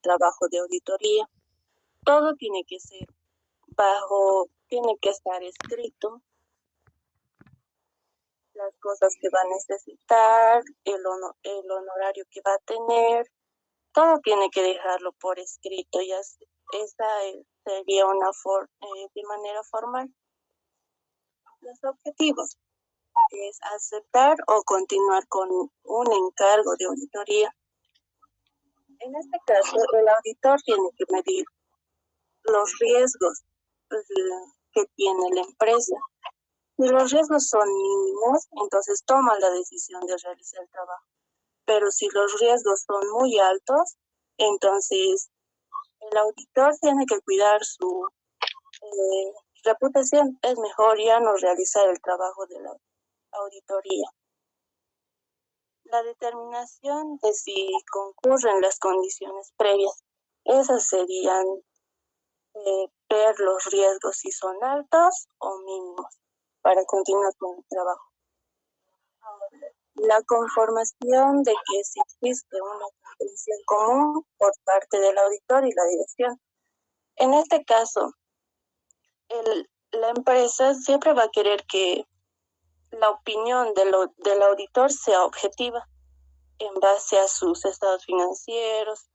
trabajo de auditoría. Todo tiene que ser tiene que estar escrito, las cosas que va a necesitar, el honorario que va a tener, todo tiene que dejarlo por escrito, y esa sería de manera formal. Los objetivos es aceptar o continuar con un encargo de auditoría. En este caso, el auditor tiene que medir los riesgos que tiene la empresa. Si los riesgos son mínimos, entonces toma la decisión de realizar el trabajo. Pero si los riesgos son muy altos, entonces el auditor tiene que cuidar su reputación. Es mejor ya no realizar el trabajo de la auditoría. La determinación de si concurren las condiciones previas, esas serían ver los riesgos si son altos o mínimos para continuar con el trabajo. La conformación de que si existe una comprensión común por parte del auditor y la dirección. En este caso, la empresa siempre va a querer que la opinión del auditor sea objetiva en base a sus estados financieros,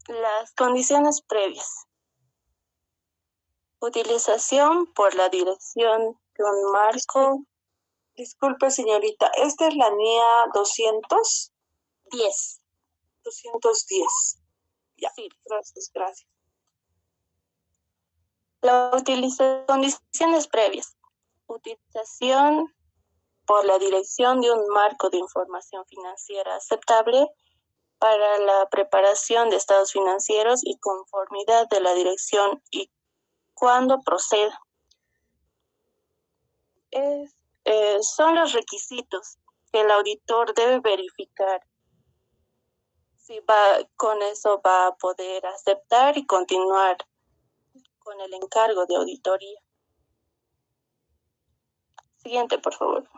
las condiciones previas. Utilización por la dirección de un marco. Disculpe, señorita, ¿esta es la NIA 210? 210. Ya, sí. Gracias. Condiciones previas. Utilización por la dirección de un marco de información financiera aceptable para la preparación de estados financieros y conformidad de la dirección y cuando proceda. Son los requisitos que el auditor debe verificar. Si con eso va a poder aceptar y continuar con el encargo de auditoría. Siguiente, por favor.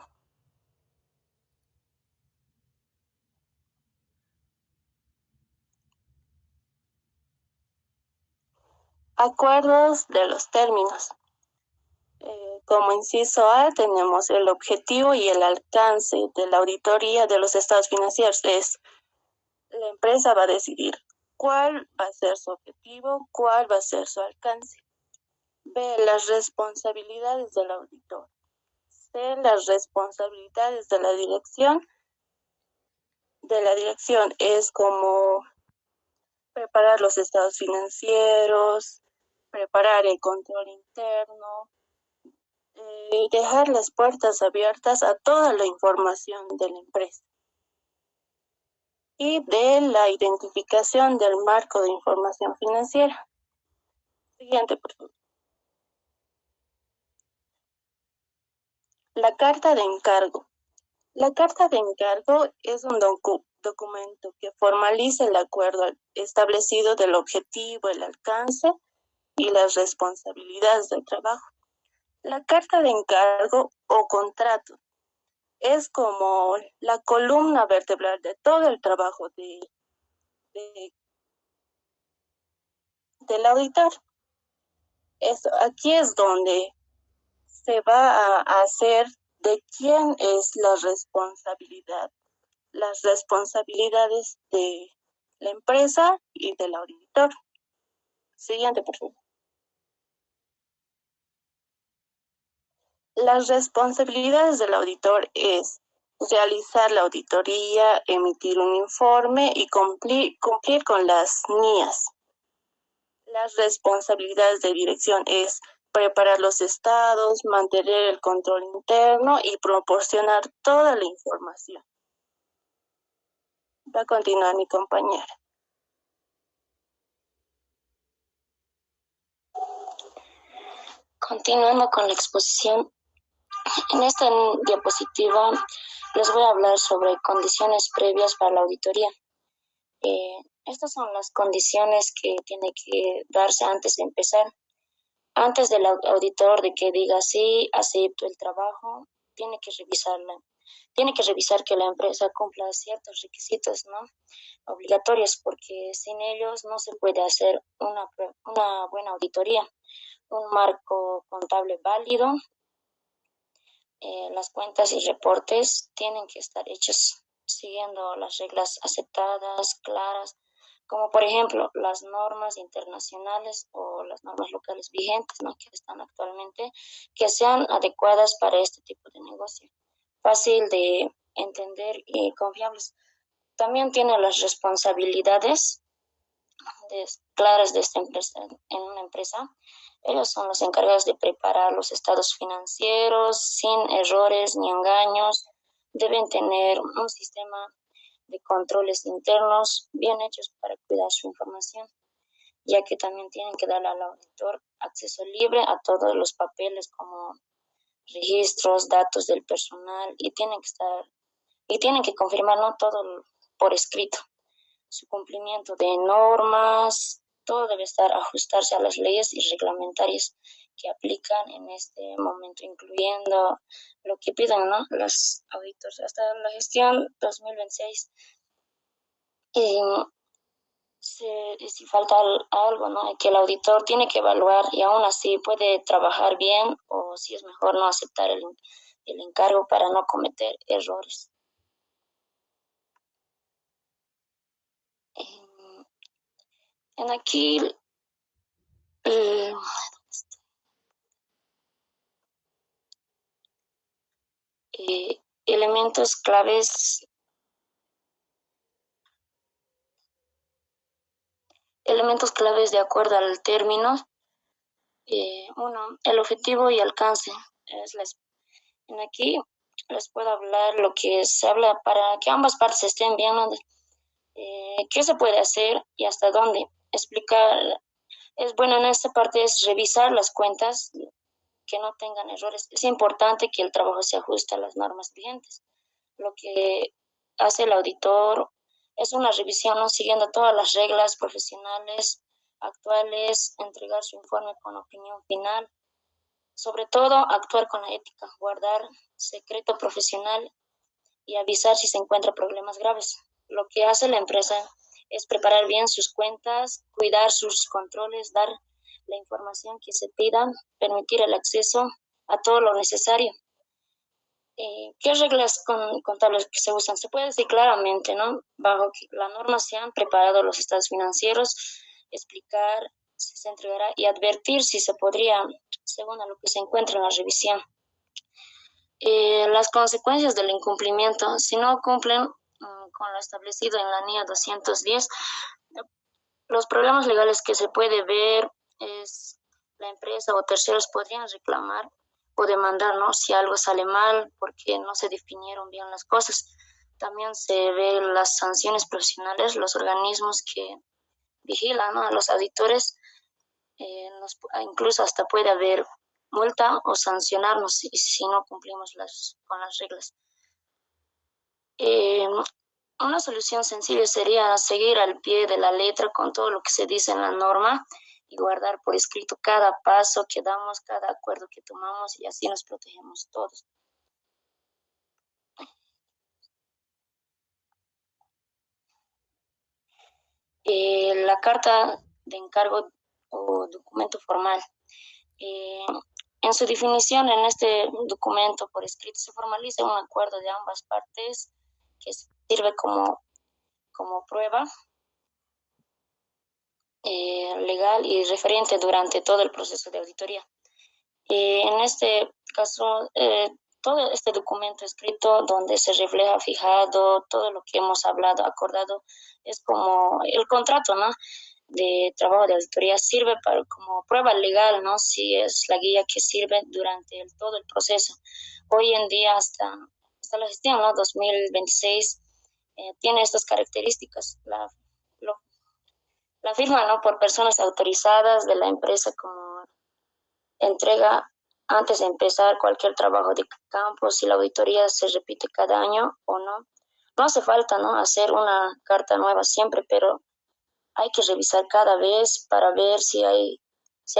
Acuerdos de los términos. Como inciso A tenemos el objetivo y el alcance de la auditoría de los estados financieros. La empresa va a decidir cuál va a ser su objetivo, cuál va a ser su alcance. B, las responsabilidades del auditor. C, las responsabilidades de la dirección. Es como preparar los estados financieros, preparar el control interno, dejar las puertas abiertas a toda la información de la empresa. Y de la identificación del marco de información financiera. Siguiente, por favor. La carta de encargo. La carta de encargo es un documento que formaliza el acuerdo establecido del objetivo, el alcance y las responsabilidades del trabajo. La carta de encargo o contrato es como la columna vertebral de todo el trabajo del auditor. Aquí es donde se va a hacer de quién es la responsabilidad, las responsabilidades de la empresa y del auditor. Siguiente, por favor. Las responsabilidades del auditor es realizar la auditoría, emitir un informe y cumplir con las NIAs. Las responsabilidades de dirección es preparar los estados, mantener el control interno y proporcionar toda la información. Va a continuar mi compañera. Continuando con la exposición, en esta diapositiva les voy a hablar sobre condiciones previas para la auditoría. Estas son las condiciones que tiene que darse antes de empezar. Antes del auditor de que diga sí, acepto el trabajo, tiene que revisarla. tiene que revisar que la empresa cumpla ciertos requisitos, ¿no? Obligatorios, porque sin ellos no se puede hacer una buena auditoría, un marco contable válido. Las cuentas y reportes tienen que estar hechos siguiendo las reglas aceptadas, claras, como por ejemplo las normas internacionales o las normas locales vigentes, ¿no? Que están actualmente, que sean adecuadas para este tipo de negocio, fácil de entender y confiables. También tiene las responsabilidades claras de esta empresa, en una empresa. Ellos son los encargados de preparar los estados financieros sin errores ni engaños. Deben tener un sistema de controles internos bien hechos para cuidar su información, ya que también tienen que darle al auditor acceso libre a todos los papeles como registros, datos del personal y tienen que confirmar, ¿no?, todo por escrito. Su cumplimiento de normas, todo debe ajustarse a las leyes y reglamentarias que aplican en este momento, incluyendo lo que piden, ¿no?, los auditores hasta la gestión 2026. Si falta algo, ¿no?, que el auditor tiene que evaluar y aún así puede trabajar bien o si es mejor no aceptar el encargo para no cometer errores. En aquí elementos claves de acuerdo al término. Uno, el objetivo y alcance. En aquí les puedo hablar lo que se habla para que ambas partes estén bien, ¿no? ¿Qué se puede hacer y hasta dónde? Explicar, es bueno en esta parte es revisar las cuentas que no tengan errores. Es importante que el trabajo se ajuste a las normas vigentes. Lo que hace el auditor es una revisión, ¿no?, siguiendo todas las reglas profesionales actuales, entregar su informe con opinión final, sobre todo actuar con la ética, guardar secreto profesional y avisar si se encuentran problemas graves. Lo que hace la empresa es preparar bien sus cuentas, cuidar sus controles, dar la información que se pida, permitir el acceso a todo lo necesario. ¿Qué reglas contables que se usan? Se puede decir claramente, ¿no?, bajo que la norma se han preparado los estados financieros, explicar si se entregará y advertir si se podría, según a lo que se encuentra en la revisión. Las consecuencias del incumplimiento, si no cumplen con lo establecido en la NIA 210, los problemas legales que se puede ver es la empresa o terceros podrían reclamar o demandar, ¿no?, si algo sale mal porque no se definieron bien las cosas. También se ven las sanciones profesionales, los organismos que vigilan, ¿no?, a los auditores, incluso hasta puede haber multa o sancionarnos si no cumplimos con las reglas. Una solución sencilla sería seguir al pie de la letra con todo lo que se dice en la norma y guardar por escrito cada paso que damos, cada acuerdo que tomamos y así nos protegemos todos. La carta de encargo o documento formal. En su definición, en este documento por escrito se formaliza un acuerdo de ambas partes que sirve como prueba legal y referente durante todo el proceso de auditoría. En este caso, todo este documento escrito donde se refleja fijado todo lo que hemos hablado, acordado, es como el contrato, ¿no?, de trabajo de auditoría, sirve como prueba legal, ¿no?, si es la guía que sirve durante todo el proceso. Hoy en día hasta la gestión, ¿no?, 2026 tiene estas características. La firma, ¿no?, por personas autorizadas de la empresa como entrega antes de empezar cualquier trabajo de campo, si la auditoría se repite cada año o no. No hace falta, ¿no?, hacer una carta nueva siempre, pero hay que revisar cada vez para ver si hay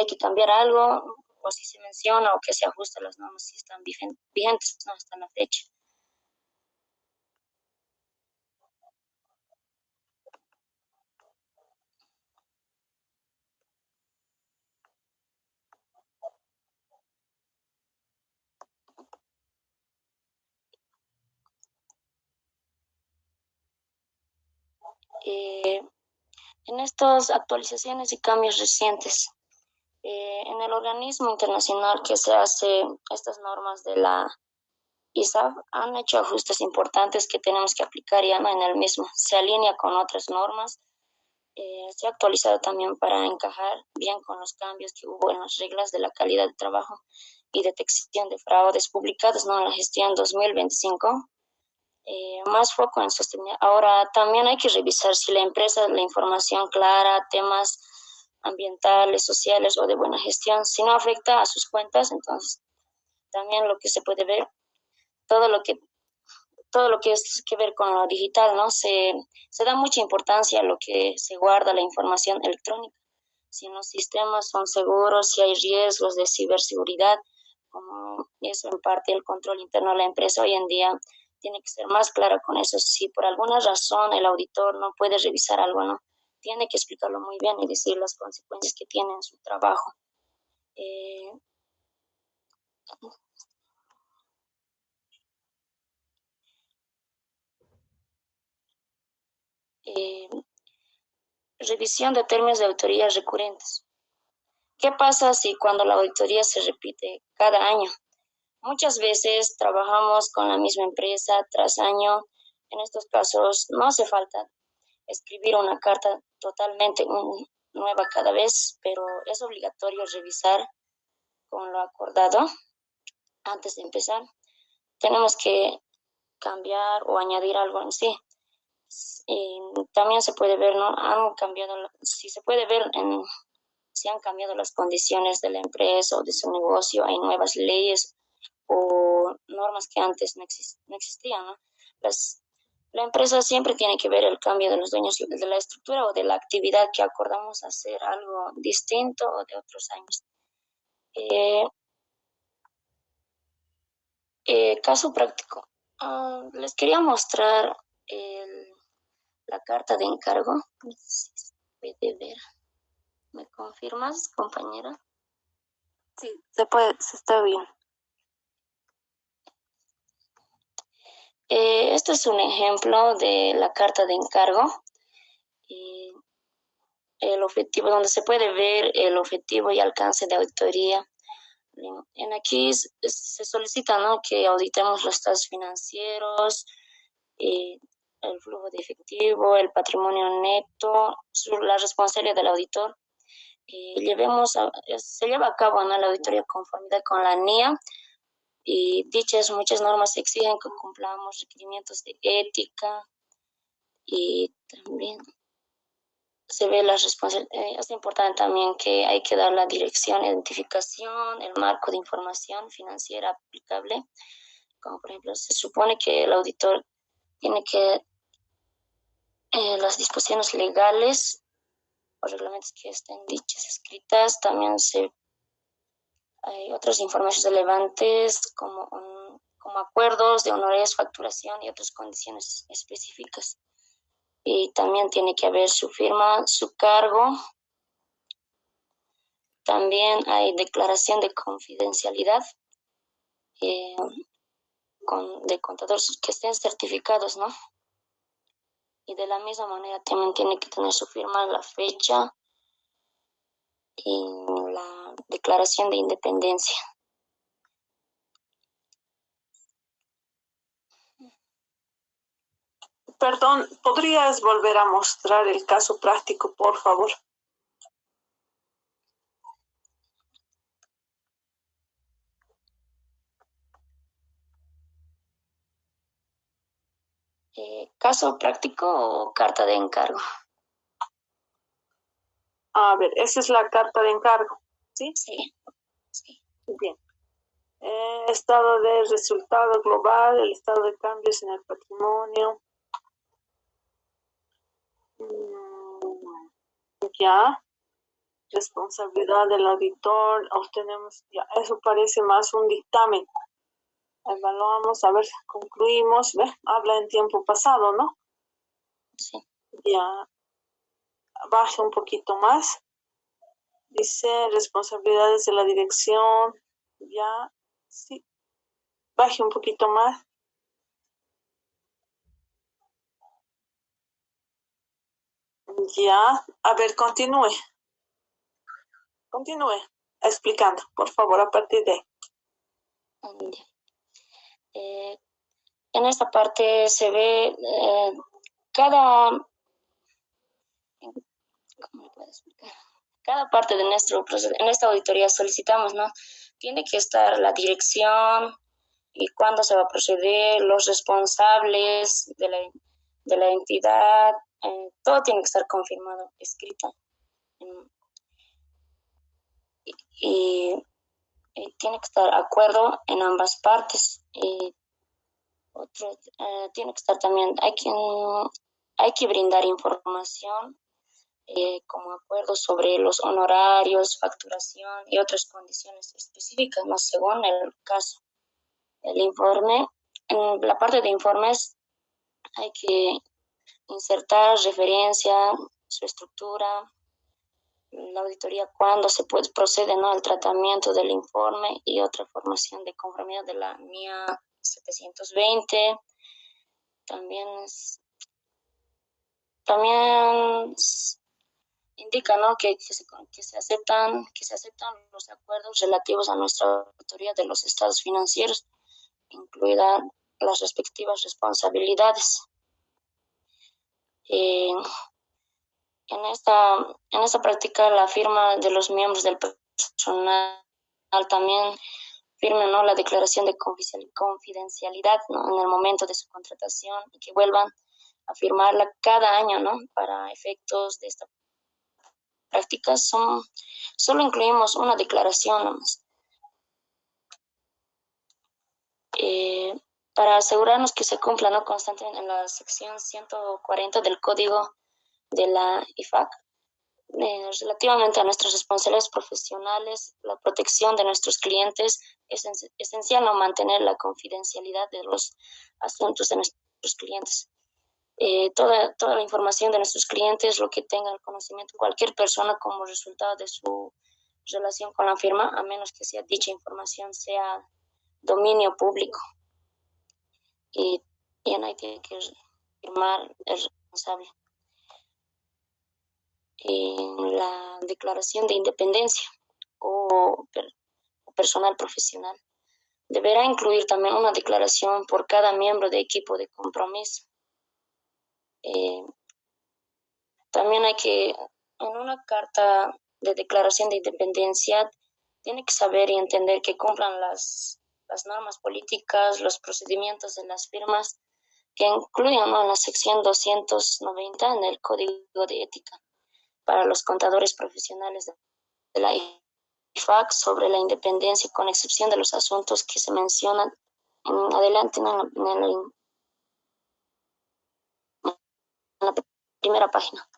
que cambiar algo o si se menciona o que se ajusta a las normas si están vigentes, ¿no?, hasta la fecha. En estas actualizaciones y cambios recientes, en el organismo internacional que se hace estas normas de la ISAF han hecho ajustes importantes que tenemos que aplicar ya, ¿no? En el mismo. Se alinea con otras normas, se ha actualizado también para encajar bien con los cambios que hubo en las reglas de la calidad de trabajo y detección de fraudes publicados, ¿no? En la gestión 2025. Más foco en sostenibilidad. Ahora también hay que revisar si la empresa, la información clara, temas ambientales, sociales o de buena gestión, si no afecta a sus cuentas, entonces también lo que se puede ver, todo lo que todo lo que es que ver con lo digital, ¿no? Se da mucha importancia a lo que se guarda la información electrónica. Si los sistemas son seguros, si hay riesgos de ciberseguridad, como eso en parte el control interno de la empresa hoy en día tiene que ser más clara con eso. Si por alguna razón el auditor no puede revisar algo, ¿no? Tiene que explicarlo muy bien y decir las consecuencias que tiene en su trabajo. Eh, eh, Revisión de términos de auditoría recurrentes. ¿Qué pasa si cuando la auditoría se repite cada año? Muchas veces trabajamos con la misma empresa tras año. En estos casos no hace falta escribir una carta totalmente nueva cada vez, pero es obligatorio revisar con lo acordado antes de empezar. Tenemos que cambiar o añadir algo en sí. Y también se puede ver, ¿no? Han cambiado, si se puede ver si han cambiado las condiciones de la empresa o de su negocio, hay nuevas leyes o normas que antes no existían, ¿no? La empresa siempre tiene que ver el cambio de los dueños de la estructura o de la actividad que acordamos hacer algo distinto o de otros años. Eh, Caso práctico. Les quería mostrar la carta de encargo. No sé si se puede ver. ¿Me confirmas, compañera? Sí, se puede, se está bien. Este es un ejemplo de la carta de encargo. El objetivo, donde se puede ver el objetivo y alcance de auditoría. En aquí se solicita, ¿no?, que auditemos los estados financieros, el flujo de efectivo, el patrimonio neto, la responsabilidad del auditor. Se lleva a cabo, ¿no?, la auditoría de conformidad con la NIA, y dichas muchas normas exigen que cumplamos requerimientos de ética y también se ve la responsabilidad. Es importante también que hay que dar la dirección, identificación, el marco de información financiera aplicable. Como por ejemplo, se supone que el auditor tiene que las disposiciones legales o reglamentos que estén dichas, escritas. También hay otras informaciones relevantes como acuerdos de honorarios, facturación y otras condiciones específicas. Y también tiene que haber su firma, su cargo. También hay declaración de confidencialidad de contadores que estén certificados, ¿no? Y de la misma manera también tiene que tener su firma, la fecha y la declaración de independencia. Perdón, ¿podrías volver a mostrar el caso práctico, por favor? ¿Caso práctico o carta de encargo? A ver, esa es la carta de encargo, ¿sí? Sí. Bien. Estado de resultado global, el estado de cambios en el patrimonio. Ya. Responsabilidad del auditor. Obtenemos, ya, eso parece más un dictamen. Evaluamos, a ver, concluimos. ¿Ve? Habla en tiempo pasado, ¿no? Sí. Ya. Baje un poquito más. Dice responsabilidades de la dirección. Ya. Sí. Baje un poquito más. Ya, a ver, continúe explicando, por favor, a partir de ahí. Eh, en esta parte se ve cada, ¿cómo le puedo explicar? Cada parte de nuestro proceso. En esta auditoría solicitamos, ¿no? Tiene que estar la dirección y cuándo se va a proceder, los responsables de la entidad, todo tiene que estar confirmado, escrito. Y, y tiene que estar acuerdo en ambas partes. Tiene que estar también, hay que brindar información como acuerdo sobre los honorarios, facturación y otras condiciones específicas, ¿no? Según el caso. El informe, en la parte de informes hay que insertar referencia, su estructura, la auditoría, cuándo se procede, ¿no?, al tratamiento del informe y otra formación de conformidad de la MIA 720. También indica, ¿no?, que se aceptan los acuerdos relativos a nuestra auditoría de los estados financieros, incluidas las respectivas responsabilidades. En esta práctica, la firma de los miembros del personal también firmen, ¿no?, la declaración de confidencialidad, ¿no?, en el momento de su contratación, y que vuelvan a firmarla cada año, ¿no? Para efectos de esta práctica solo incluimos una declaración nomás. Para asegurarnos que se cumpla, ¿no?, constantemente en la sección 140 del Código de la IFAC, relativamente a nuestras responsabilidades profesionales, la protección de nuestros clientes, es esencial, ¿no?, mantener la confidencialidad de los asuntos de nuestros clientes. Toda la información de nuestros clientes, lo que tenga el conocimiento cualquier persona como resultado de su relación con la firma, a menos que sea dicha información sea dominio público. Y ahí tiene que firmar el responsable. En la declaración de independencia o personal profesional deberá incluir también una declaración por cada miembro de equipo de compromiso. También hay que, en una carta de declaración de independencia, tiene que saber y entender que cumplan las normas políticas, los procedimientos de las firmas, que incluyen, ¿no?, en la sección 290 en el Código de Ética para los contadores profesionales de la IFAC sobre la independencia, con excepción de los asuntos que se mencionan adelante en la primera página.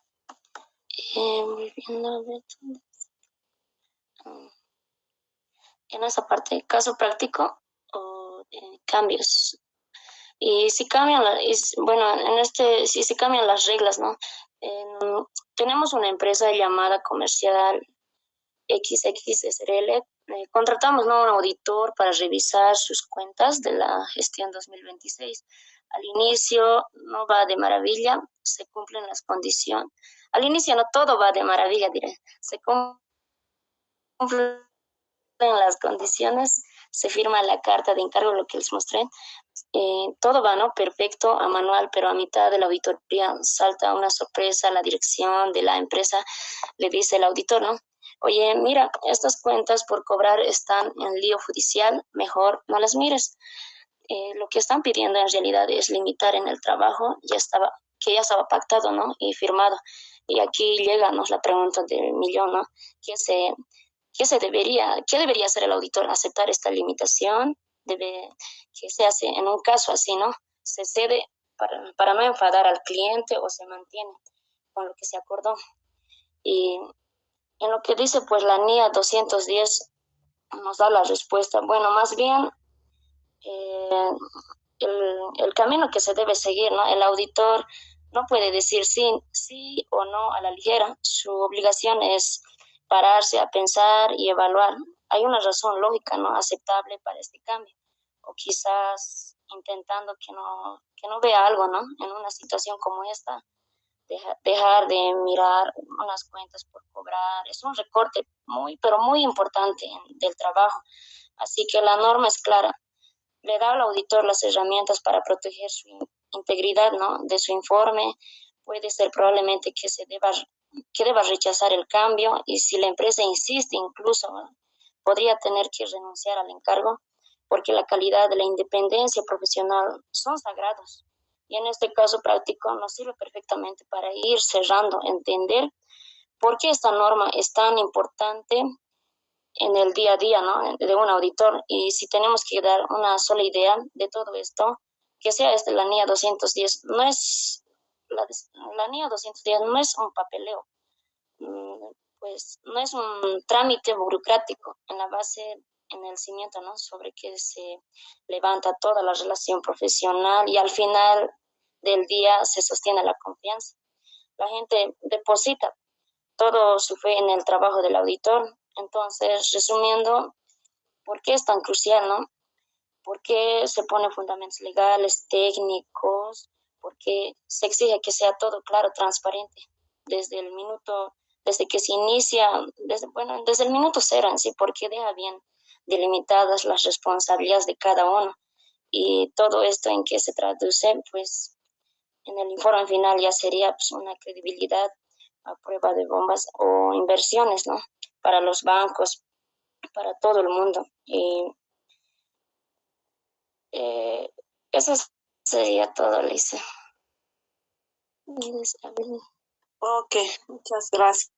En esa parte, caso práctico o cambios. Y si cambian, si se cambian las reglas, ¿no? Tenemos una empresa llamada comercial XXSRL. Contratamos, ¿no?, un auditor para revisar sus cuentas de la gestión 2026. Al inicio no va de maravilla, se cumplen las condiciones. Al inicio no todo va de maravilla, diré. Se cumplen las condiciones, se firma la carta de encargo, lo que les mostré. Todo va, ¿no?, perfecto a manual, pero a mitad de la auditoría salta una sorpresa. La dirección de la empresa le dice al auditor, ¿no?: oye, mira, estas cuentas por cobrar están en lío judicial, mejor no las mires. Lo que están pidiendo en realidad es limitar en el trabajo, que ya estaba pactado, ¿no?, y firmado. Y aquí llega, ¿no?, la pregunta del millón, ¿no? ¿Qué debería hacer el auditor? ¿Aceptar esta limitación? ¿Qué se hace en un caso así, no? ¿Se cede para no enfadar al cliente o se mantiene con lo que se acordó? Y en lo que dice, pues, la NIA 210 nos da la respuesta. Bueno, más bien el camino que se debe seguir, ¿no? El auditor no puede decir sí o no a la ligera. Su obligación es pararse a pensar y evaluar. Hay una razón lógica, ¿no?, aceptable para este cambio. O quizás intentando que no vea algo, ¿no?, en una situación como esta, dejar de mirar unas cuentas por cobrar. Es un recorte muy, pero muy importante del trabajo. Así que la norma es clara. Le da al auditor las herramientas para proteger su integridad, ¿no?, de su informe. Puede ser probablemente que deba rechazar el cambio, y si la empresa insiste incluso, ¿no?, podría tener que renunciar al encargo, porque la calidad de la independencia profesional son sagrados. Y en este caso práctico nos sirve perfectamente para ir cerrando, entender por qué esta norma es tan importante en el día a día, ¿no?, de un auditor. Y si tenemos que dar una sola idea de todo esto, que sea la NIA 210, no es, la NIA 210 no es un papeleo, pues no es un trámite burocrático en la base, en el cimiento, ¿no?, sobre que se levanta toda la relación profesional, y al final del día se sostiene la confianza. La gente deposita todo su fe en el trabajo del auditor. Entonces, resumiendo, ¿por qué es tan crucial, no? ¿Por qué se ponen fundamentos legales, técnicos? ¿Por qué se exige que sea todo claro, transparente, desde el minuto, desde que se inicia, desde el minuto cero en sí? Porque deja bien delimitadas las responsabilidades de cada uno. Y todo esto en que se traduce, pues, en el informe final ya sería, pues, una credibilidad a prueba de bombas o inversiones, ¿no?, para los bancos, para todo el mundo. Y eh, eso sería todo, Alicia. Ok, muchas gracias.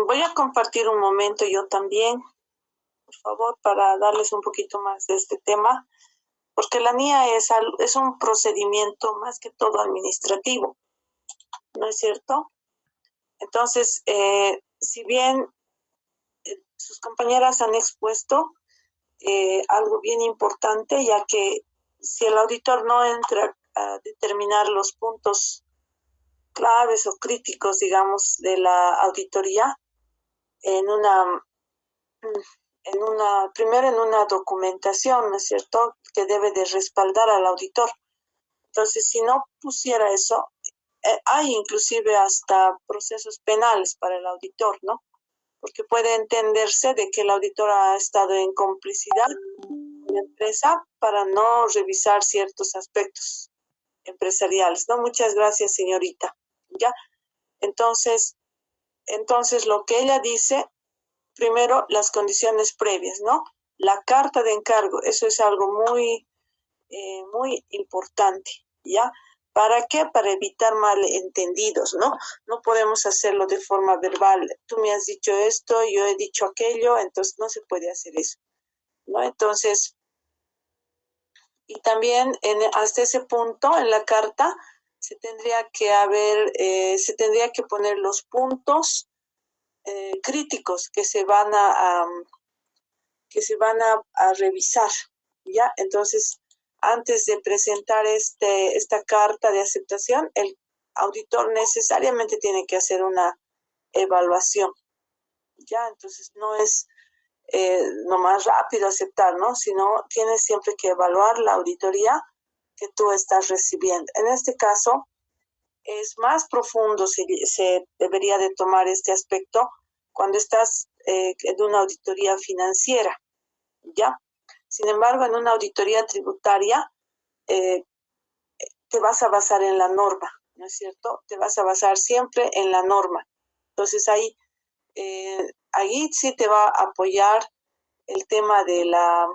Voy a compartir un momento yo también, por favor, para darles un poquito más de este tema, porque la NIA es un procedimiento más que todo administrativo, ¿no es cierto? Entonces, si bien sus compañeras han expuesto algo bien importante, ya que si el auditor no entra a determinar los puntos claves o críticos, digamos, de la auditoría primero en una documentación, ¿no es cierto?, que debe de respaldar al auditor. Entonces, si no pusiera eso, hay inclusive hasta procesos penales para el auditor, ¿no? Porque puede entenderse de que el auditor ha estado en complicidad con la empresa para no revisar ciertos aspectos empresariales, ¿no? Muchas gracias, señorita. ¿Ya? Entonces lo que ella dice, primero, las condiciones previas, ¿no? La carta de encargo, eso es algo muy, muy importante, ¿ya? ¿Para qué? Para evitar malentendidos, ¿no? No podemos hacerlo de forma verbal. Tú me has dicho esto, yo he dicho aquello, entonces no se puede hacer eso, ¿no? Entonces, y también hasta ese punto en la carta se tendría que poner los puntos críticos que se van a revisar, ¿ya? Entonces, antes de presentar esta carta de aceptación, el auditor necesariamente tiene que hacer una evaluación, ¿ya? Entonces, no es nomás rápido aceptar, ¿no? Sino tienes siempre que evaluar la auditoría que tú estás recibiendo. En este caso, es más profundo, se debería de tomar este aspecto cuando estás en una auditoría financiera, ¿ya? Sin embargo, en una auditoría tributaria te vas a basar en la norma, ¿no es cierto? Te vas a basar siempre en la norma. Entonces ahí sí te va a apoyar el tema de las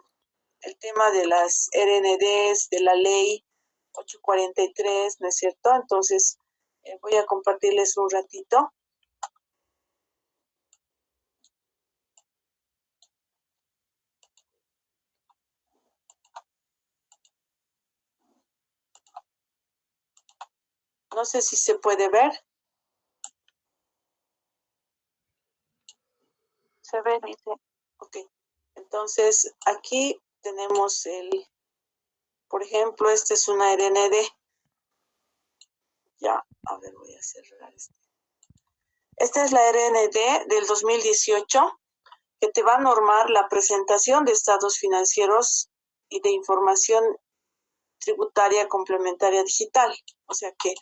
RNDs, de la ley 843, ¿no es cierto? Entonces voy a compartirles un ratito. No sé si se puede ver. Se ve, dice. Ok. Entonces, aquí tenemos por ejemplo, esta es una RND. Ya, a ver, voy a cerrar este. Esta es la RND del 2018 que te va a normar la presentación de estados financieros y de información tributaria complementaria digital. O sea que,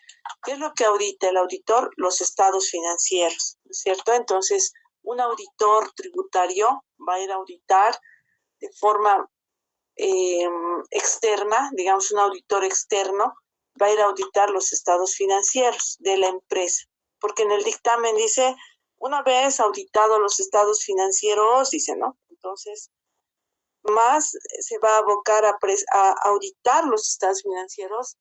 ¿qué es lo que audita el auditor? Los estados financieros, ¿no es cierto? Entonces, un auditor tributario va a ir a auditar de forma externa, digamos un auditor externo, va a ir a auditar los estados financieros de la empresa. Porque en el dictamen dice, una vez auditado los estados financieros, dice, ¿no? Entonces, más se va a abocar a auditar los estados financieros,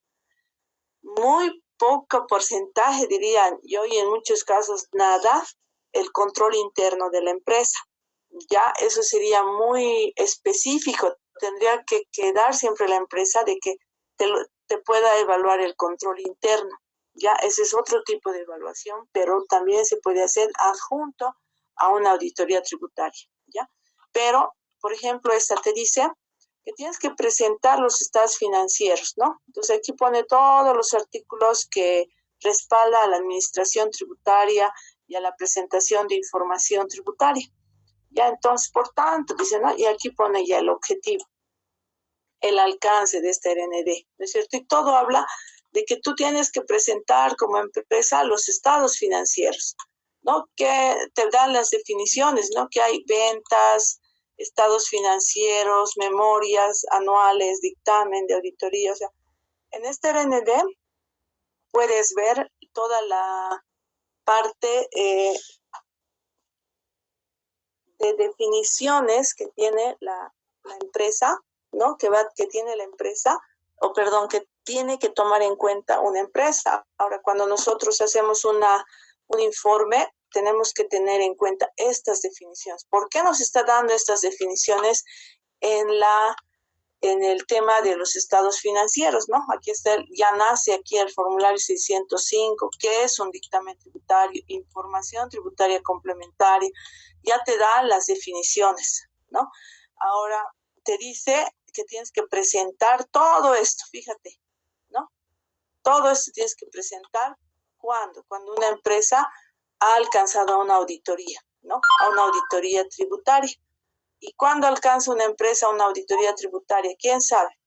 muy poco porcentaje, dirían yo, y en muchos casos nada, el control interno de la empresa. Ya eso sería muy específico, tendría que quedar siempre la empresa de que te pueda evaluar el control interno. Ya ese es otro tipo de evaluación, pero también se puede hacer adjunto a una auditoría tributaria, ¿ya? Pero, por ejemplo, esta te dice que tienes que presentar los estados financieros, ¿no? Entonces aquí pone todos los artículos que respalda a la administración tributaria y a la presentación de información tributaria. Ya, entonces, por tanto, dice, ¿no? Y aquí pone ya el objetivo, el alcance de esta RND, ¿no es cierto? Y todo habla de que tú tienes que presentar como empresa los estados financieros, ¿no? Que te dan las definiciones, ¿no? Que hay ventas, estados financieros, memorias anuales, dictamen de auditoría. O sea, en este RND puedes ver toda la parte de definiciones que tiene la empresa, ¿no? Que tiene la empresa, que tiene que tomar en cuenta una empresa. Ahora, cuando nosotros hacemos un informe, tenemos que tener en cuenta estas definiciones. ¿Por qué nos está dando estas definiciones en el tema de los estados financieros, ¿no? Aquí está, ya nace aquí el formulario 605, que es un dictamen tributario, información tributaria complementaria, ya te da las definiciones, ¿no? Ahora te dice que tienes que presentar todo esto, fíjate, ¿no? Todo esto tienes que presentar cuando una empresa ha alcanzado una auditoría, ¿no? A una auditoría tributaria. ¿Y cuándo alcanza una empresa una auditoría tributaria? ¿Quién sabe?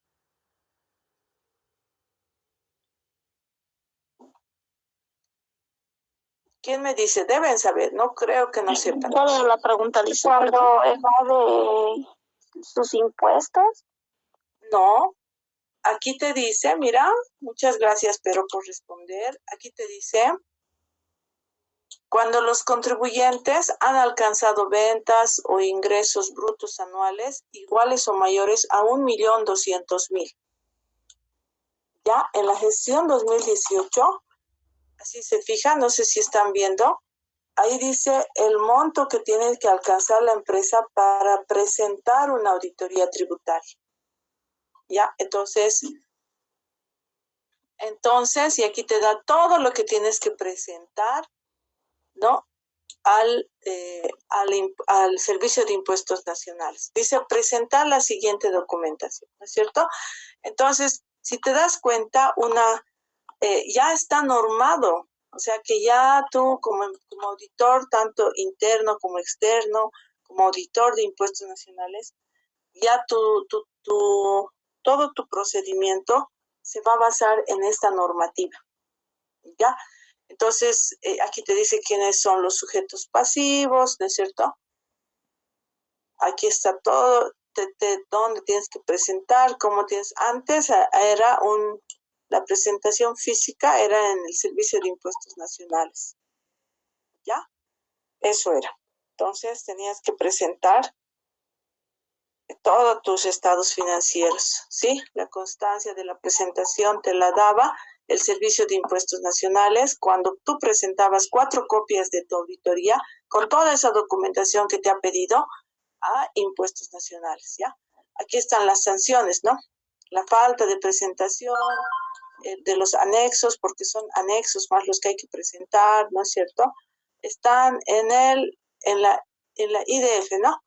¿Quién me dice? Deben saber, no creo que no sepan. Toda la pregunta dice, ¿cuándo evade sus impuestos? No, aquí te dice, mira, muchas gracias, pero por responder, aquí te dice, cuando los contribuyentes han alcanzado ventas o ingresos brutos anuales iguales o mayores a 1.200.000. Ya en la gestión 2018, así se fijan, no sé si están viendo, ahí dice el monto que tiene que alcanzar la empresa para presentar una auditoría tributaria. Ya, entonces, y aquí te da todo lo que tienes que presentar, ¿no? Al Servicio de Impuestos Nacionales. Dice presentar la siguiente documentación, ¿no es cierto? Entonces, si te das cuenta, ya está normado, o sea que ya tú como auditor, tanto interno como externo, como auditor de impuestos nacionales, ya todo tu procedimiento se va a basar en esta normativa, ¿ya? Entonces, aquí te dice quiénes son los sujetos pasivos, ¿no es cierto? Aquí está todo, dónde tienes que presentar, cómo tienes. Antes era la presentación física era en el Servicio de Impuestos Nacionales, ¿ya? Eso era. Entonces, tenías que presentar todos tus estados financieros, ¿sí? La constancia de la presentación te la daba el Servicio de Impuestos Nacionales cuando tú presentabas 4 copias de tu auditoría con toda esa documentación que te ha pedido a Impuestos Nacionales, ¿ya? Aquí están las sanciones, ¿no? La falta de presentación de los anexos, porque son anexos más los que hay que presentar, ¿no es cierto? Están en la IDF, ¿no?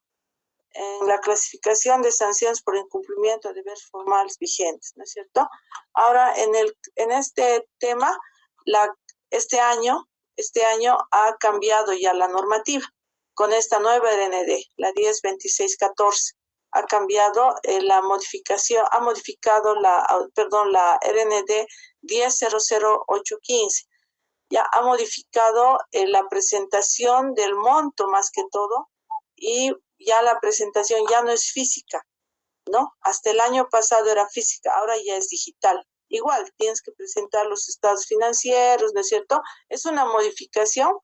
En la clasificación de sanciones por incumplimiento de deberes formales vigentes, ¿no es cierto? Ahora, en este tema, este año ha cambiado ya la normativa con esta nueva RND, la 102614, ha cambiado la modificación, ha modificado la RND 10.00815. Ya ha modificado la presentación del monto más que todo, y ya la presentación ya no es física, ¿no? Hasta el año pasado era física, ahora ya es digital. Igual, tienes que presentar los estados financieros, ¿no es cierto? Es una modificación.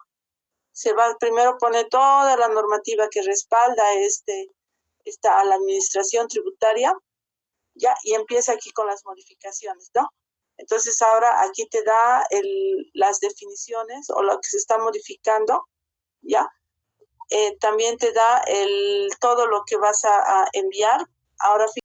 Primero pone toda la normativa que respalda a la administración tributaria, ya, y empieza aquí con las modificaciones, ¿no? Entonces ahora aquí te da las definiciones o lo que se está modificando, ¿ya? También te da todo lo que vas a enviar. Ahora